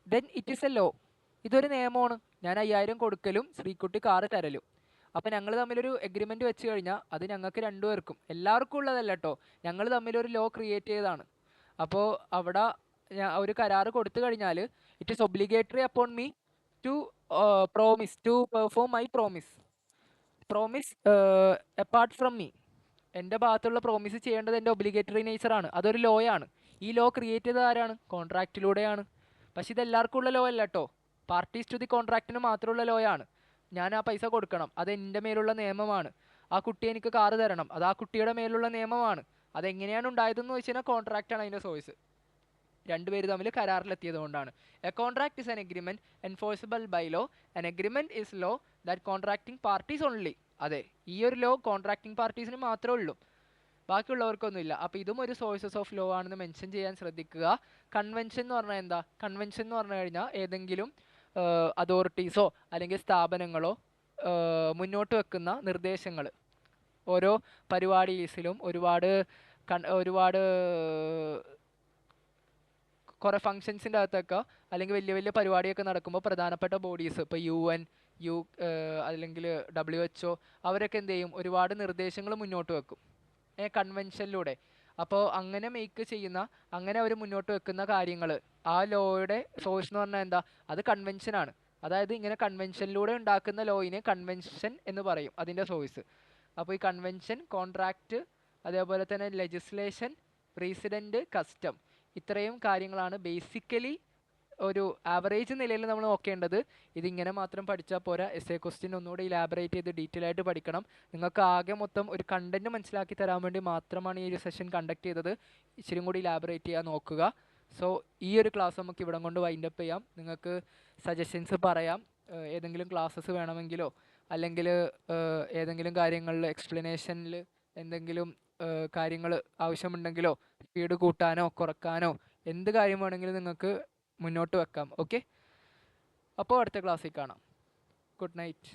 Then it is a law. ഇതൊരു നിയമമാണ്. ഞാൻ 5000 കൊടുക്കലും ശ്രീകുട്ടി കാറ് തരലും. അപ്പോൾ ഞങ്ങൾ തമ്മിലൊരു എഗ്രിമെൻറ്റ് വെച്ച് കഴിഞ്ഞാൽ അത് ഞങ്ങൾക്ക് 2 പേർക്കും, എല്ലാവർക്കും ഉള്ളതല്ല കേട്ടോ, ഞങ്ങൾ തമ്മിലൊരു ലോ ക്രിയേറ്റ് ചെയ്തതാണ്. അപ്പോൾ അവിടെ ഒരു കരാറ് കൊടുത്തു കഴിഞ്ഞാൽ it is obligatory upon me to promise to perform my promise apart from me. എൻ്റെ ഭാഗത്തുള്ള പ്രോമിസ് ചെയ്യേണ്ടത് എൻ്റെ ഒബ്ലിഗേറ്ററി നേച്ചറാണ്. അതൊരു ലോയാണ്. ഈ ലോ ക്രിയേറ്റ് ചെയ്തത് ആരാണ്? കോൺട്രാക്റ്റിലൂടെയാണ്. പക്ഷേ ഇത് എല്ലാവർക്കും ഉള്ള ലോ അല്ല കേട്ടോ. പാർട്ടീസ് ടു ദി കോൺട്രാക്റ്റിന് മാത്രമുള്ള ലോയാണ്. ഞാൻ ആ പൈസ കൊടുക്കണം, അത് എൻ്റെ മേലുള്ള നിയമമാണ്. ആ കുട്ടി എനിക്ക് കാറ് തരണം, അത് ആ കുട്ടിയുടെ മേലുള്ള നിയമമാണ്. അതെങ്ങനെയാണ് ഉണ്ടായതെന്ന് വെച്ച് കഴിഞ്ഞാൽ കോൺട്രാക്റ്റാണ് അതിൻ്റെ സോഴ്സ്. 2 പേര് തമ്മിൽ കരാറിലെത്തിയത് കൊണ്ടാണ്. A contract is an agreement enforceable by law. An agreement is law that contracting parties only. അതെ, ഈ ഒരു ലോ കോൺട്രാക്റ്റിംഗ് പാർട്ടീസിന് മാത്രമേ ഉള്ളൂ, ബാക്കിയുള്ളവർക്കൊന്നുമില്ല. അപ്പോൾ ഇതും ഒരു സോഴ്സസ് ഓഫ് ലോ ആണെന്ന് മെൻഷൻ ചെയ്യാൻ ശ്രദ്ധിക്കുക. കൺവെൻഷൻ എന്ന് പറഞ്ഞാൽ എന്താ? കൺവെൻഷൻ എന്ന് പറഞ്ഞു കഴിഞ്ഞാൽ ഏതെങ്കിലും അതോറിറ്റീസോ അല്ലെങ്കിൽ സ്ഥാപനങ്ങളോ മുന്നോട്ട് വെക്കുന്ന നിർദ്ദേശങ്ങൾ. ഓരോ പരിപാടീസിലും ഒരുപാട് കുറേ ഫങ്ഷൻസിൻ്റെ അകത്തൊക്കെ അല്ലെങ്കിൽ വലിയ വലിയ പരിപാടിയൊക്കെ നടക്കുമ്പോൾ പ്രധാനപ്പെട്ട ബോഡീസ്, ഇപ്പോൾ UN, അല്ലെങ്കിൽ WHO, അവരൊക്കെ എന്ത് ചെയ്യും? ഒരുപാട് നിർദ്ദേശങ്ങൾ മുന്നോട്ട് വെക്കും കൺവെൻഷനിലൂടെ. അപ്പോൾ അങ്ങനെ മേക്ക് ചെയ്യുന്ന, അങ്ങനെ അവർ മുന്നോട്ട് വെക്കുന്ന കാര്യങ്ങൾ, ആ ലോയുടെ സോഴ്സ് എന്ന് പറഞ്ഞാൽ എന്താ? അത് കൺവെൻഷനാണ്. അതായത് ഇങ്ങനെ കൺവെൻഷനിലൂടെ ഉണ്ടാക്കുന്ന ലോയിനെ കൺവെൻഷൻ എന്ന് പറയും, അതിൻ്റെ സോഴ്സ്. അപ്പോൾ ഈ കൺവെൻഷൻ, കോൺട്രാക്റ്റ്, അതേപോലെ തന്നെ ലെജിസ്ലേഷൻ, പ്രസിഡൻറ്റ്, കസ്റ്റം, ഇത്രയും കാര്യങ്ങളാണ് ബേസിക്കലി ഒരു ആവറേജ് നിലയിൽ നമ്മൾ നോക്കേണ്ടത്. ഇതിങ്ങനെ മാത്രം പഠിച്ചാൽ പോരാ, എസ്എ ക്വസ്റ്റ്യൻ ഒന്നുകൂടി ഇലാബറേറ്റ് ചെയ്ത് ഡീറ്റെയിൽ ആയിട്ട് പഠിക്കണം. നിങ്ങൾക്ക് ആകെ മൊത്തം ഒരു കണ്ടൻറ്റ് മനസ്സിലാക്കി തരാൻ വേണ്ടി മാത്രമാണ് ഈ ഒരു സെഷൻ കണ്ടക്ട് ചെയ്തത്. ഇച്ചിരി കൂടി ഇലാബറേറ്റ് ചെയ്യാൻ നോക്കുക. സോ ഈ ഒരു ക്ലാസ് നമുക്ക് ഇവിടെ കൊണ്ട് വൈൻഡപ്പ് ചെയ്യാം. നിങ്ങൾക്ക് സജഷൻസ് പറയാം, ഏതെങ്കിലും ക്ലാസ്സസ് വേണമെങ്കിലോ അല്ലെങ്കിൽ ഏതെങ്കിലും കാര്യങ്ങളിൽ എക്സ്പ്ലനേഷനിൽ എന്തെങ്കിലും കാര്യങ്ങൾ ആവശ്യമുണ്ടെങ്കിലോ സ്പീഡ് കൂട്ടാനോ കുറക്കാനോ എന്ത് കാര്യം വേണമെങ്കിലും നിങ്ങൾക്ക് മുന്നോട്ട് വെക്കാം. ഓക്കെ, അപ്പോൾ അടുത്ത ക്ലാസ്സിൽ കാണാം. Good night.